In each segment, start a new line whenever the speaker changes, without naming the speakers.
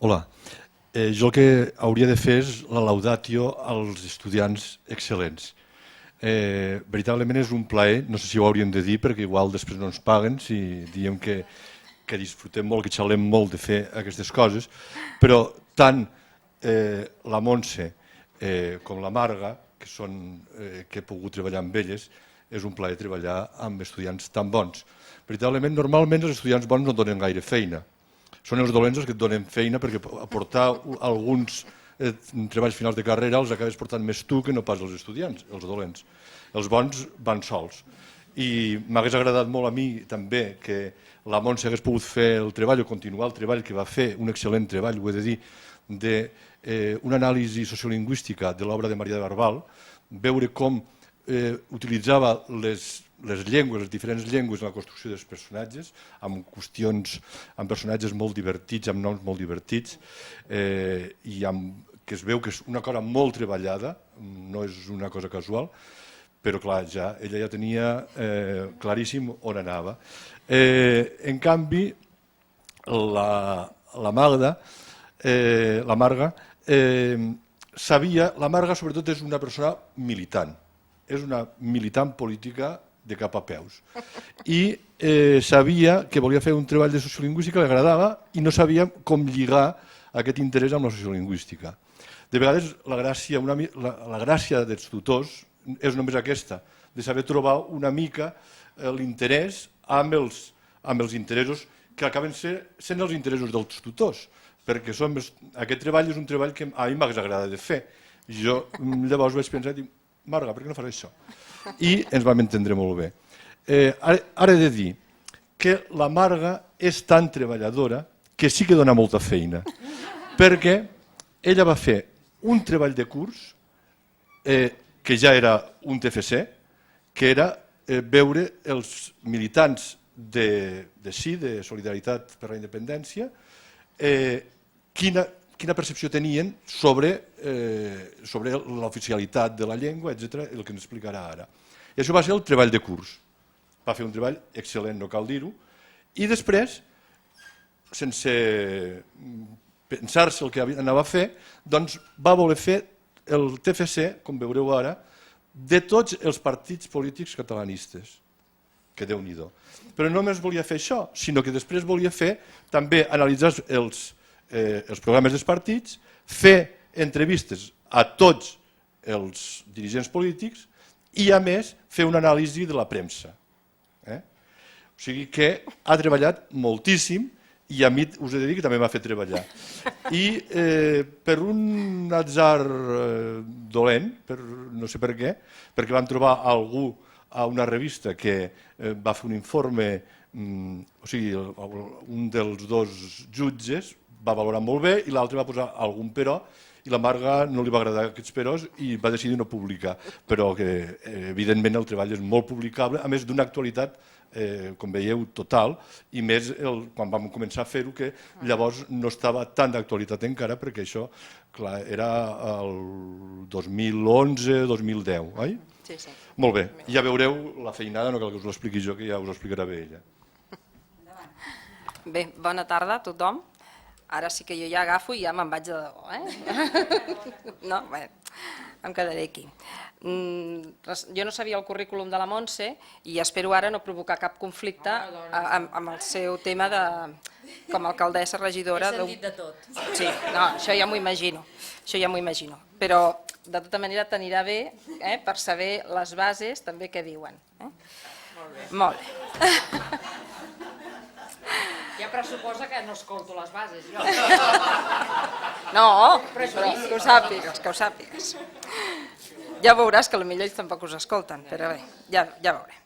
Hola. Jo el que hauria de fer és la laudatio als estudiants excel·lents. Veritablement és un plaer, no sé si ho hauríem de dir perquè igual després no ens paguen si diem que disfrutem molt, que xalem molt de fer aquestes coses, però tant la Montse com la Marga, que he pogut treballar amb elles, és un plaer treballar amb estudiants tan bons. Veritablement, normalment els estudiants bons no donen gaire feina. Són els dolents els que et donen feina perquè aportar alguns treballs finals de carrera els acabes portant més tu que no pas els estudiants, els dolents. Els bons van sols. I m'hagués agradat molt a mi també que la Montse hagués pogut fer el treball o continuar el treball que va fer, un excel·lent treball, ho he de dir, d'una anàlisi sociolingüística de l'obra de Maria de Barbal, veure com utilitzava les llengües, les diferents llengües en la construcció dels personatges, amb personatges molt divertits, amb noms molt divertits, i que es veu que és una cosa molt treballada, no és una cosa casual, però clar, ella ja tenia claríssim on anava. En canvi, la Marga sabia, la Marga sobretot és una persona militant, és una militant política de cap a peus. I sabia que volia fer un treball de sociolingüística, li agradava, i no sabia com lligar aquest interès amb la sociolingüística. De vegades la gràcia dels tutors és només aquesta, de saber trobar una mica l'interès amb els interessos que acaben sent els interessos dels tutors, perquè aquest treball és un treball que a mi m'hagués agradat de fer. Jo llavors vaig pensar, Marga, per què no fas això? I ens vam entendre molt bé. Ara he de dir que la Marga és tan treballadora que sí que dona molta feina, perquè ella va fer un treball de curs que ja era un TFC, que era veure els militants de Solidaritat per la Independència, quina percepció tenien sobre l'oficialitat de la llengua, etc., el que ens explicarà ara. I això va ser el treball de curs. Va fer un treball excel·lent, no cal dir-ho, i després, sense pensar-se el que anava a fer, doncs va voler fer el TFC, com veureu ara, de tots els partits polítics catalanistes. Que Déu-n'hi-do. Però no només volia fer això, sinó que després volia fer també analitzar els programes dels partits, fer entrevistes a tots els dirigents polítics i, a més, fer una anàlisi de la premsa. O sigui que ha treballat moltíssim i a mi us he de dir que també m'ha fet treballar. I per un atzar dolent, no sé per què, perquè vam trobar algú a una revista que va fer un informe, o sigui, un dels dos jutges va valorar molt bé i l'altre va posar algun però i la Marga no li va agradar aquests peròs i va decidir no publicar, però que evidentment el treball és molt publicable, a més d'una actualitat, com veieu, total, i més quan vam començar a fer-ho, que llavors no estava tan d'actualitat encara, perquè això, clar, era el 2011-2010, oi?
Sí, sí.
Molt bé, ja veureu la feinada, no cal que us ho expliqui jo, que ja us ho explicarà bé ella.
Bé, bona tarda a tothom. Ara sí que jo ja agafo i ja me'n vaig de debò, No, bé, em quedaré aquí. Jo no sabia el currículum de la Montse i espero ara no provocar cap conflicte amb el seu tema com a alcaldessa regidora.
He sentit de tot.
Sí, no, això ja m'ho imagino. Però, de tota manera, t'anirà bé per saber les bases també què diuen. Molt bé.
Ja pressuposa que no escolto les bases, jo.
No, però que ho sàpigues. Ja veuràs que potser ells tampoc us escolten, però bé, ja veurem.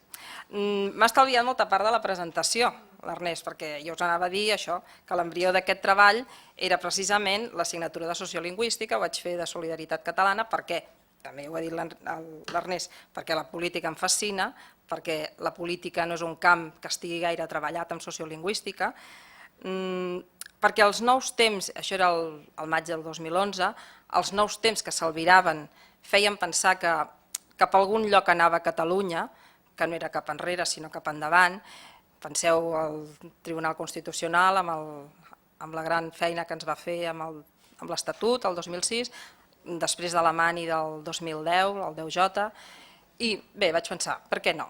M'ha estalviat molta part de la presentació, l'Ernest, perquè jo us anava a dir això, que l'embrió d'aquest treball era precisament l'assignatura de sociolingüística, ho vaig fer de Solidaritat Catalana, perquè, també ho ha dit l'Ernest, perquè la política em fascina, perquè la política no és un camp que estigui gaire treballat amb sociolingüística, perquè els nous temps, això era el maig del 2011, els nous temps que s'albiraven feien pensar que cap a algun lloc anava Catalunya, que no era cap enrere sinó cap endavant. Penseu al Tribunal Constitucional amb amb la gran feina que ens va fer amb l'Estatut, el 2006, després de la Mani del 2010, el 10J, i bé, vaig pensar, per què no?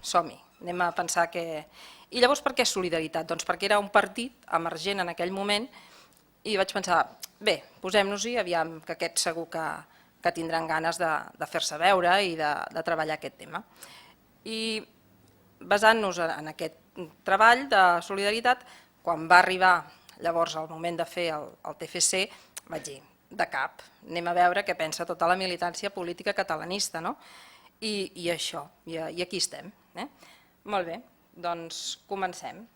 Som-hi, anem a pensar que... I llavors per què Solidaritat? Doncs perquè era un partit emergent en aquell moment i vaig pensar, bé, posem-nos-hi, aviam que aquests segur que tindran ganes de fer-se veure i de treballar aquest tema. I basant-nos en aquest treball de Solidaritat, quan va arribar llavors el moment de fer el TFC, vaig dir, de cap, anem a veure què pensa tota la militància política catalanista, no? I això, i aquí estem. Molt bé, doncs comencem.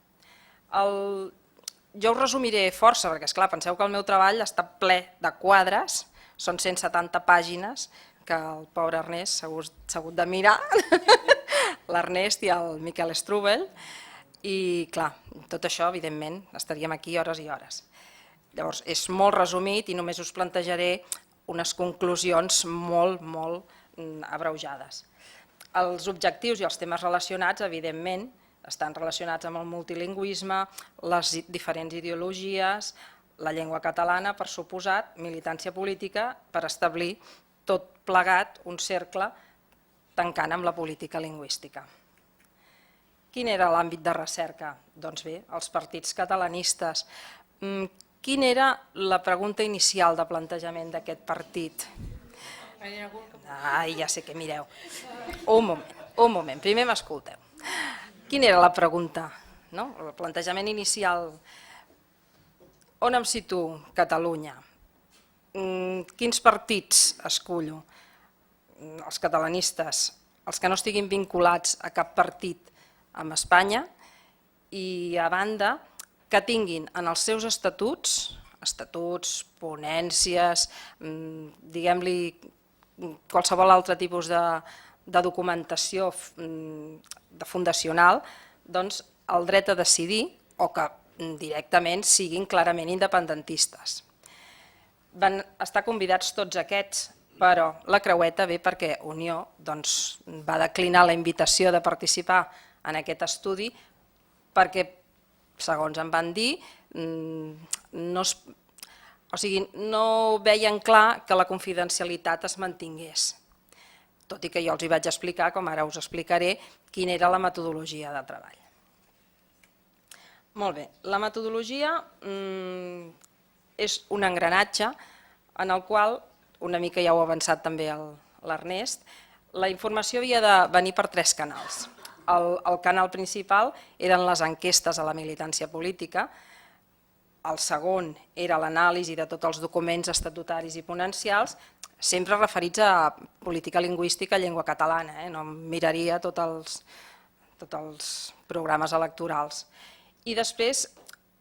Jo us resumiré força, perquè esclar, penseu que el meu treball està ple de quadres, són 170 pàgines que el pobre Ernest s'ha hagut de mirar, l'Ernest i el Miquel Strubel, i clar, tot això, evidentment, estaríem aquí hores i hores. Llavors, és molt resumit i només us plantejaré unes conclusions molt, molt abreujades. Els objectius i els temes relacionats, evidentment, estan relacionats amb el multilingüisme, les diferents ideologies, la llengua catalana, per suposat, militància política, per establir tot plegat un cercle tancant amb la política lingüística. Quin era l'àmbit de recerca? Doncs bé, els partits catalanistes. Quina era la pregunta inicial de plantejament d'aquest partit? Ai, ja sé què mireu. Un moment, primer m'escolteu. Quina era la pregunta? El plantejament inicial. On em situo? Catalunya. Quins partits escullo? Els catalanistes, els que no estiguin vinculats a cap partit amb Espanya i, a banda, que tinguin en els seus estatuts, ponències, diguem-li qualsevol altre tipus de documentació fundacional, doncs el dret a decidir o que directament siguin clarament independentistes. Van estar convidats tots aquests, però la creueta ve perquè Unió va declinar la invitació de participar en aquest estudi perquè, segons em van dir, no veien clar que la confidencialitat es mantingués. Tot i que jo els hi vaig explicar, com ara us explicaré, quina era la metodologia de treball. Molt bé, la metodologia és un engranatge en el qual, una mica ja ho ha avançat també l'Ernest, la informació havia de venir per 3 canals. El canal principal eren les enquestes a la militància política, el segon era l'anàlisi de tots els documents estatutaris i ponencials, sempre referits a política lingüística i llengua catalana, no miraria tots els programes electorals. I després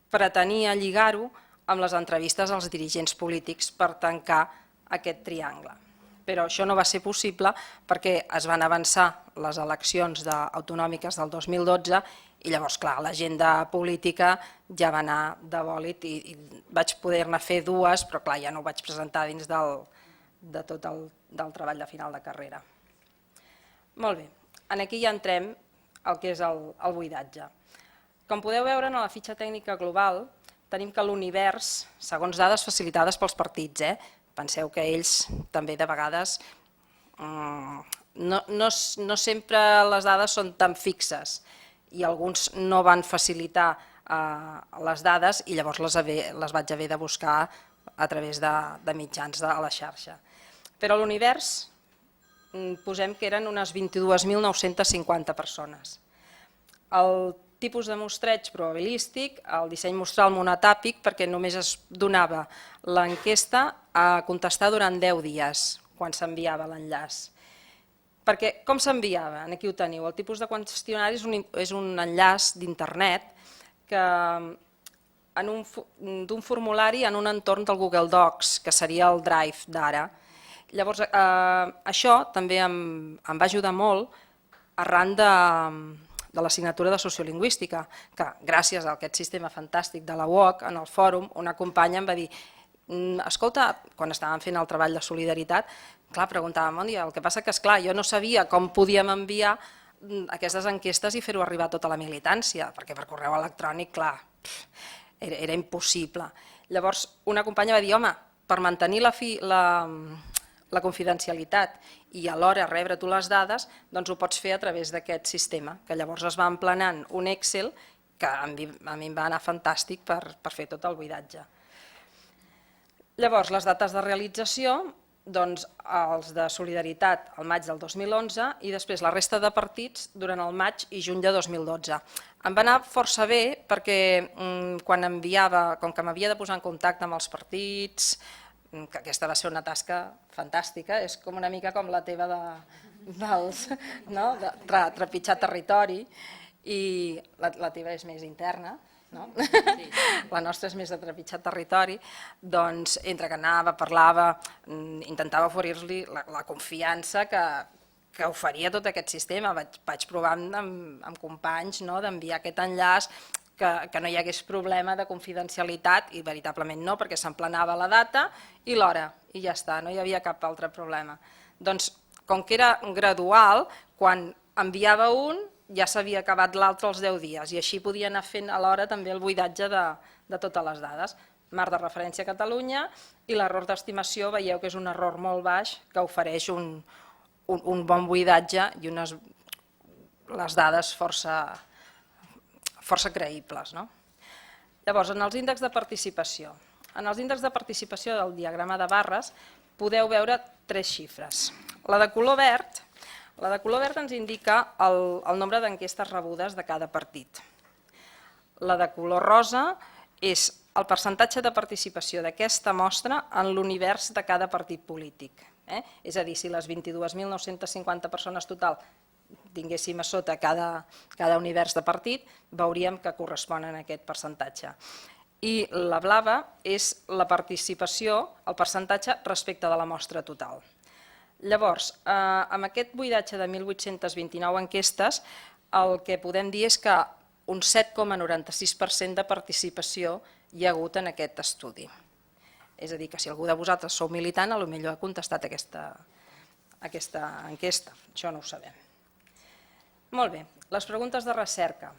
pretenia lligar-ho amb les entrevistes als dirigents polítics per tancar aquest triangle. Però això no va ser possible perquè es van avançar les eleccions autonòmiques del 2012 i llavors, clar, l'agenda política ja va anar de bòlit i vaig poder-ne fer 2, però clar, ja no ho vaig presentar dins de tot el treball de final de carrera. Molt bé, aquí ja entrem al que és el buidatge. Com podeu veure en la fitxa tècnica global, tenim que l'univers, segons dades facilitades pels partits, penseu que ells també de vegades no sempre les dades són tan fixes i alguns no van facilitar les dades i llavors les vaig haver de buscar a través de mitjans a la xarxa. Però a l'univers posem que eren unes 22.950 persones. El tipus de mostreig probabilístic, el disseny mostral monotàpic, perquè només es donava l'enquesta a contestar durant 10 dies, quan s'enviava l'enllaç. Perquè com s'enviava? Aquí ho teniu. El tipus de qüestionari és un enllaç d'internet d'un formulari en un entorn del Google Docs, que seria el Drive d'ara. Llavors, això també em va ajudar molt arran de l'assignatura de sociolingüística, que gràcies a aquest sistema fantàstic de la UOC, en el fòrum, una companya em va dir: escolta, quan estàvem fent el treball de solidaritat, clar, preguntàvem, el que passa que, esclar, jo no sabia com podíem enviar aquestes enquestes i fer-ho arribar a tota la militància, perquè per correu electrònic, clar, era impossible. Llavors, una companya va dir, home, per mantenir la confidencialitat i alhora rebre tu les dades, doncs ho pots fer a través d'aquest sistema, que llavors es va emplenant un Excel que a mi em va anar fantàstic per fer tot el buidatge. Llavors, les dates de realització, doncs els de Solidaritat al maig del 2011 i després la resta de partits durant el maig i juny de 2012. Em va anar força bé perquè quan enviava, com que m'havia de posar en contacte amb els partits, que aquesta va ser una tasca fantàstica, és com una mica com la teva de trepitjar territori, i la teva és més interna, la nostra és més de trepitjar territori, doncs entre que anava, parlava, intentava oferir-li la confiança que oferia tot aquest sistema. Vaig provar amb companys d'enviar aquest enllaç, que no hi hagués problema de confidencialitat, i veritablement no, perquè s'emplenava la data i l'hora, i ja està, no hi havia cap altre problema. Doncs, com que era gradual, quan enviava un, ja s'havia acabat l'altre els 10 dies, i així podia anar fent alhora també el buidatge de totes les dades. Marc de referència a Catalunya, i l'error d'estimació veieu que és un error molt baix que ofereix un bon buidatge i les dades força creïbles. Llavors, en els índexs de participació. En els índexs de participació del diagrama de barres podeu veure 3 xifres. La de color verd ens indica el nombre d'enquestes rebudes de cada partit. La de color rosa és el percentatge de participació d'aquesta mostra en l'univers de cada partit polític. És a dir, si les 22.950 persones total tinguéssim a sota cada univers de partit, veuríem que corresponen a aquest percentatge. I la blava és la participació, el percentatge respecte de la mostra total. Llavors, amb aquest buidatge de 1.829 enquestes, el que podem dir és que un 7,96% de participació hi ha hagut en aquest estudi. És a dir, que si algú de vosaltres sou militant, potser ha contestat aquesta enquesta. Això no ho sabem. Molt bé, les preguntes de recerca.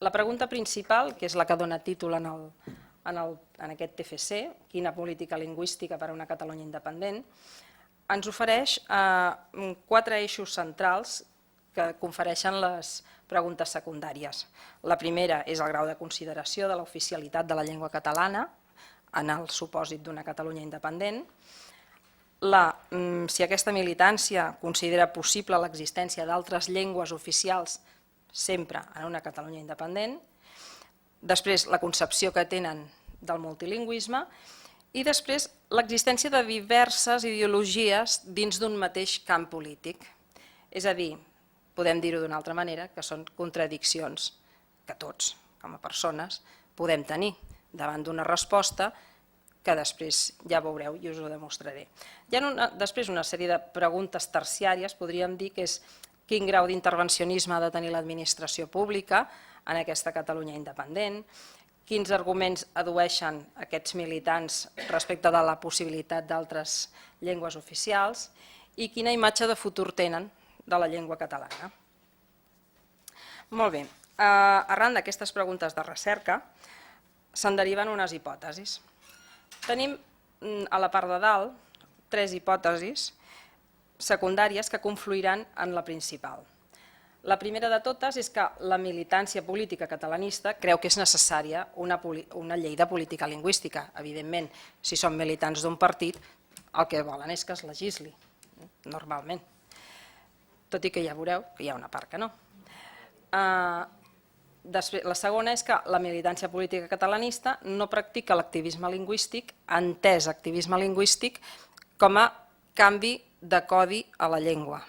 La pregunta principal, que és la que dona títol en aquest TFC, quina política lingüística per a una Catalunya independent, ens ofereix 4 eixos centrals que confereixen les preguntes secundàries. La primera és el grau de consideració de l'oficialitat de la llengua catalana en el supòsit d'una Catalunya independent, si aquesta militància considera possible l'existència d'altres llengües oficials sempre en una Catalunya independent, després la concepció que tenen del multilingüisme i després l'existència de diverses ideologies dins d'un mateix camp polític. És a dir, podem dir-ho d'una altra manera, que són contradiccions que tots, com a persones, podem tenir davant d'una resposta que després ja veureu i us ho demostraré. Hi ha després una sèrie de preguntes terciàries, podríem dir que és quin grau d'intervencionisme ha de tenir l'administració pública en aquesta Catalunya independent, quins arguments addueixen aquests militants respecte de la possibilitat d'altres llengües oficials i quina imatge de futur tenen de la llengua catalana. Molt bé, arran d'aquestes preguntes de recerca se'n deriven unes hipòtesis. Tenim a la part de dalt 3 hipòtesis secundàries que confluiran en la principal. La primera de totes és que la militància política catalanista creu que és necessària una llei de política lingüística. Evidentment, si són militants d'un partit, el que volen és que es legisli, normalment. Tot i que ja veureu que hi ha una part que no. La segona és que la militància política catalanista no practica l'activisme lingüístic, entès activisme lingüístic com a canvi de codi a la llengua.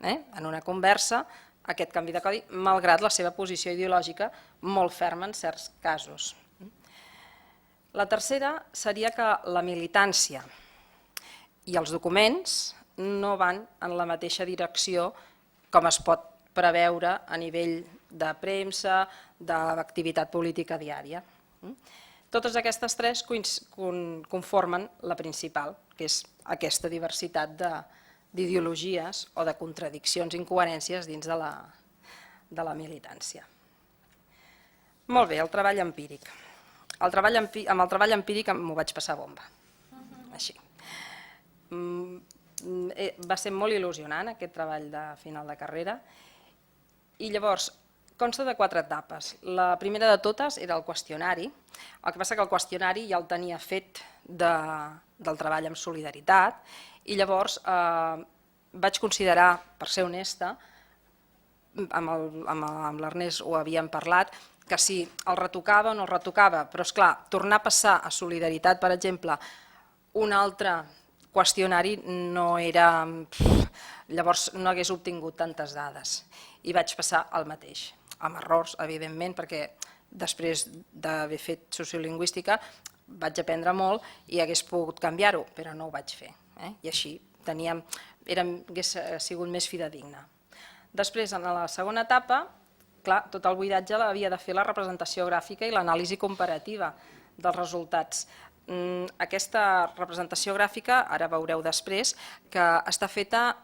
En una conversa, aquest canvi de codi, malgrat la seva posició ideològica molt ferma en certs casos. La tercera seria que la militància i els documents no van en la mateixa direcció com es pot preveure a nivell de premsa, d'activitat política diària. Totes aquestes 3 conformen la principal, que és aquesta diversitat d'ideologies o de contradiccions i incoherències dins de la militància. Molt bé, el treball empíric. Amb el treball empíric m'ho vaig passar bomba, així. Va ser molt il·lusionant aquest treball de final de carrera i llavors consta de 4 etapes. La primera de totes era el qüestionari, el que passa que el qüestionari ja el tenia fet del treball amb solidaritat i llavors vaig considerar, per ser honesta, amb l'Ernest ho havíem parlat, que si el retocava o no el retocava, però esclar, tornar a passar a solidaritat, per exemple, un altre qüestionari no era... Llavors no hagués obtingut tantes dades i vaig passar al mateix, amb errors, evidentment, perquè després d'haver fet sociolingüística vaig aprendre molt i hagués pogut canviar-ho, però no ho vaig fer. I així hagués sigut més fidedigna. Després, en la segona etapa, clar, tot el buidatge l'havia de fer la representació gràfica i l'anàlisi comparativa dels resultats. Aquesta representació gràfica, ara veureu després, que està feta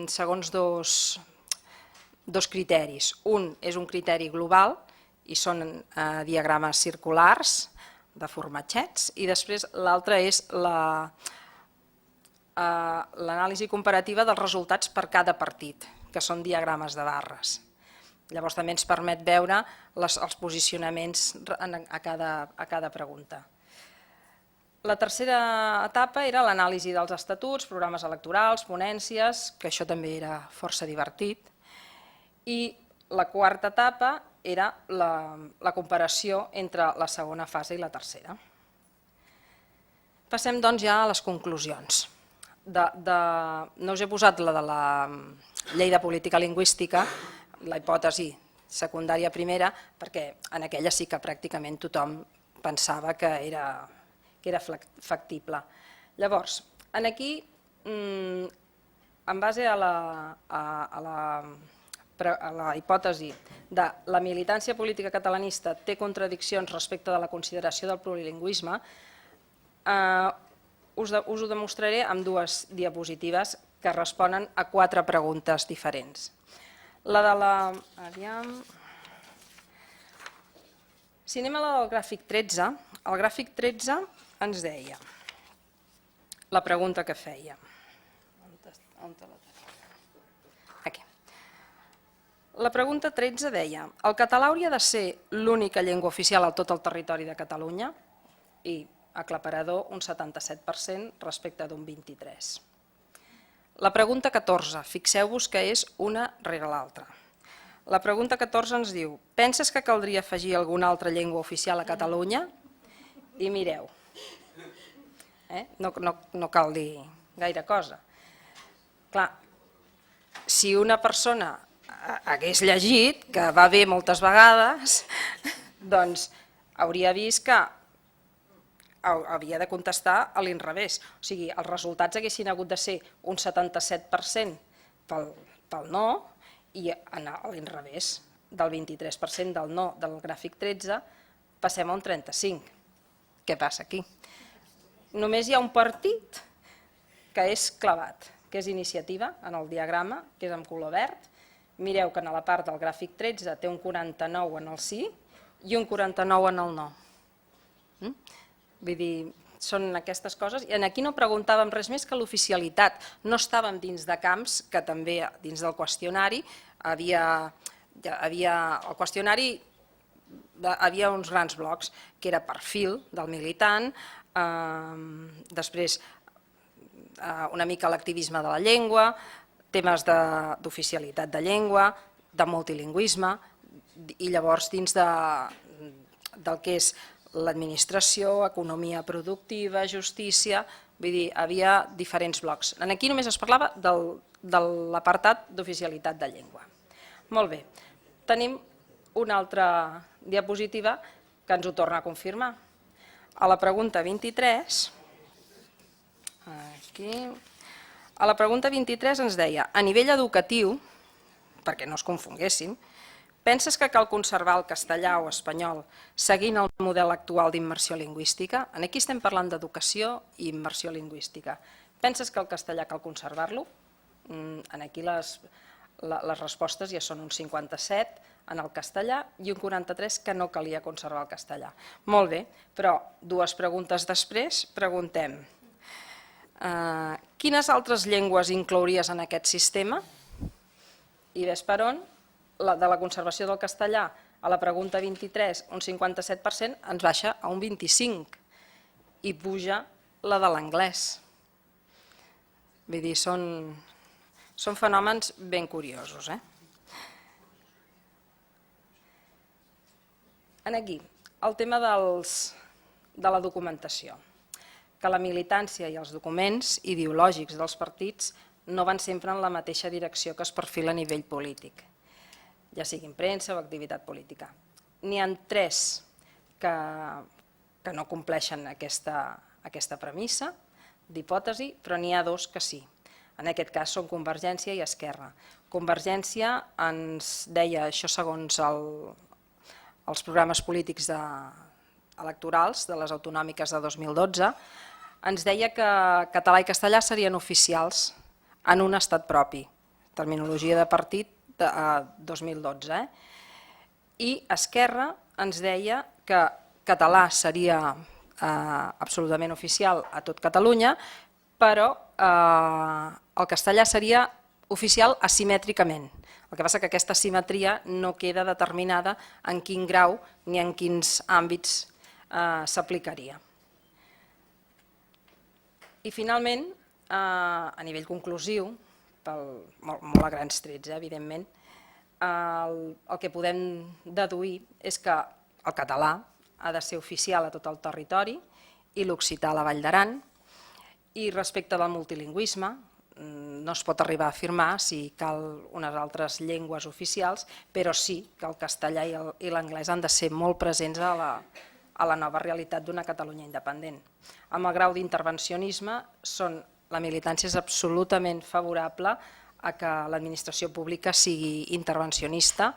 segons dos criteris. Un és un criteri global i són diagrames circulars de formatgets i després l'altre és l'anàlisi comparativa dels resultats per cada partit, que són diagrames de barres. Llavors també ens permet veure els posicionaments a cada pregunta. La tercera etapa era l'anàlisi dels estatuts, programes electorals, ponències, que això també era força divertit. I la quarta etapa era la comparació entre la segona fase i la tercera. Passem doncs ja a les conclusions. No us he posat la de la llei de política lingüística, la hipòtesi secundària primera, perquè en aquella sí que pràcticament tothom pensava que era factible. Llavors, aquí, en base a la hipòtesi de la militància política catalanista té contradiccions respecte de la consideració del plurilingüisme, us ho demostraré amb 2 diapositives que responen a 4 preguntes diferents. La de la... Si anem a la del gràfic 13, el gràfic 13 ens deia la pregunta que feia. Aquí. La pregunta 13 deia: el català hauria de ser l'única llengua oficial a tot el territori de Catalunya? I aclaparador, un 77% respecte d'un 23%. La pregunta 14, fixeu-vos que és una rere l'altra. La pregunta 14 ens diu: penses que caldria afegir alguna altra llengua oficial a Catalunya? I mireu, no cal dir gaire cosa. Clar, si una persona hagués llegit, que va bé moltes vegades, doncs hauria vist que havia de contestar a l'inrevés. O sigui, els resultats haguessin hagut de ser un 77% pel no i a l'inrevés, del 23% del no del gràfic 13 passem a un 35%. Què passa aquí? Només hi ha un partit que és clavat, que és Iniciativa, en el diagrama, que és en color verd. Mireu que en la part del gràfic 13 té un 49 en el sí i un 49 en el no. Vull dir, són aquestes coses. I aquí no preguntàvem res més que l'oficialitat. No estàvem dins de camps, que també dins del qüestionari havia uns grans blocs, que era perfil del militant, després una mica l'activisme de la llengua, temes d'oficialitat de llengua, de multilingüisme, i llavors dins del que és l'administració, economia productiva, justícia, vull dir, havia diferents blocs. Aquí només es parlava de l'apartat d'oficialitat de llengua. Molt bé, tenim una altra diapositiva que ens ho torna a confirmar. A la pregunta 23, a la pregunta 23 ens deia: a nivell educatiu, perquè no es confonguéssim, penses que cal conservar el castellà o espanyol seguint el model actual d'immersió lingüística? Aquí estem parlant d'educació i immersió lingüística. Penses que el castellà cal conservar-lo? Aquí les respostes ja són un 57 en el castellà i un 43 que no calia conservar el castellà. Molt bé, però 2 preguntes després preguntem quines altres llengües inclouries en aquest sistema? I ves per on, de la conservació del castellà a la pregunta 23, un 57%, ens baixa a un 25% i puja la de l'anglès. Vull dir, són fenòmens ben curiosos. Aquí, el tema de la documentació, que la militància i els documents ideològics dels partits no van sempre en la mateixa direcció que es perfila a nivell polític, ja sigui en premsa o activitat política. N'hi ha 3 que no compleixen aquesta premissa d'hipòtesi, però n'hi ha 2 que sí. En aquest cas són Convergència i Esquerra. Convergència ens deia, això segons els programes polítics electorals de les autonòmiques de 2012, ens deia que català i castellà serien oficials en un estat propi, terminologia de partit de 2012. I Esquerra ens deia que català seria absolutament oficial a tot Catalunya, però el castellà seria oficial asimètricament. El que passa que aquesta asimetria no queda determinada en quin grau ni en quins àmbits s'aplicaria. I finalment, a nivell conclusiu, molt a grans trets, evidentment, el que podem deduir és que el català ha de ser oficial a tot el territori i l'occità a la Vall d'Aran. I respecte del multilingüisme, no es pot arribar a afirmar si cal unes altres llengües oficials, però sí que el castellà i l'anglès han de ser molt presents a la nova realitat d'una Catalunya independent. Amb el grau d'intervencionisme, la militància és absolutament favorable a que l'administració pública sigui intervencionista,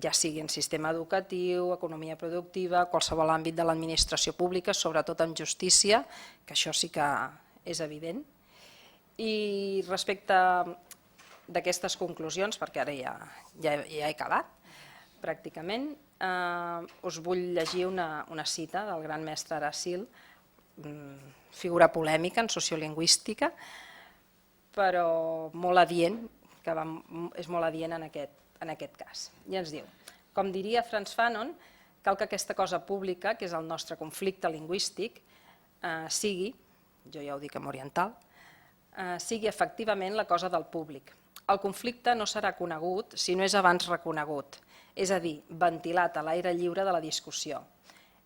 ja sigui en sistema educatiu, economia productiva, qualsevol àmbit de l'administració pública, sobretot en justícia, que això sí que és evident. I respecte d'aquestes conclusions, perquè ara ja he acabat pràcticament, us vull llegir una cita del gran mestre Aracil, figura polèmica en sociolingüística, però molt adient, que és molt adient en aquest cas. I ens diu, com diria Frantz Fanon, cal que aquesta cosa pública, que és el nostre conflicte lingüístic, sigui, jo ja ho dic en oriental, sigui efectivament la cosa del públic. El conflicte no serà conegut si no és abans reconegut, és a dir, ventilat a l'aire lliure de la discussió.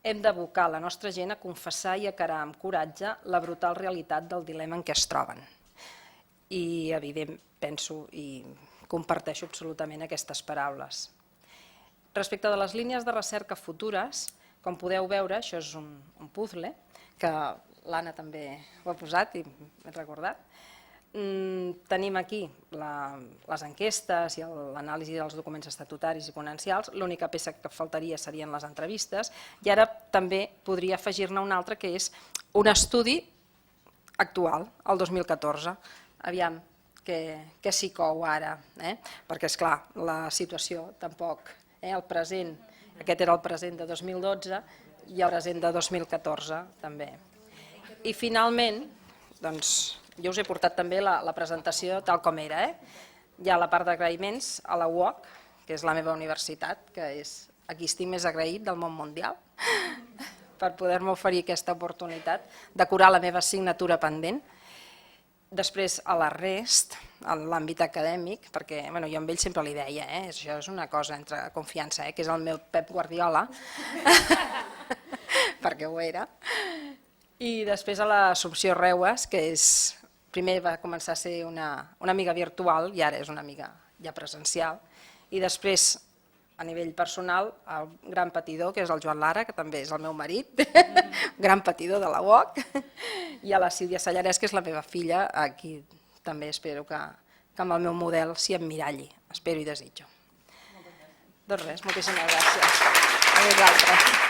Hem d'abocar la nostra gent a confessar i a encarar amb coratge la brutal realitat del dilema en què es troben. I, evident, penso i comparteixo absolutament aquestes paraules. Respecte de les línies de recerca futures, com podeu veure, això és un puzzle, que l'Anna també ho ha posat i m'he recordat. Tenim aquí les enquestes i l'anàlisi dels documents estatutaris i conencials, l'única peça que faltaria serien les entrevistes, i ara també podria afegir-ne una altra, que és un estudi actual, el 2014. Aviam què s'hi cou ara, perquè, esclar, la situació tampoc, el present, aquest era el present de 2012 i el present de 2014 també. I finalment, doncs, jo us he portat també la presentació tal com era. Hi ha la part d'agraïments a la UOC, que és la meva universitat, que és a qui estic més agraït del món mundial, per poder-me oferir aquesta oportunitat de curar la meva assignatura pendent. Després a la REST, a l'àmbit acadèmic, perquè jo amb ell sempre li deia, això és una cosa entre confiança, que és el meu Pep Guardiola, perquè ho era. I després a l'Assumpció Reues, que primer va començar a ser una amiga virtual i ara és una amiga ja presencial. I després, a nivell personal, el gran patidor, que és el Joan Lara, que també és el meu marit, gran patidor de la UOC, i a la Sílvia Sallarès, que és la meva filla, a qui també espero que amb el meu model s'hi emmiralli. Espero i desitjo. Doncs res, moltíssimes gràcies. A vosaltres.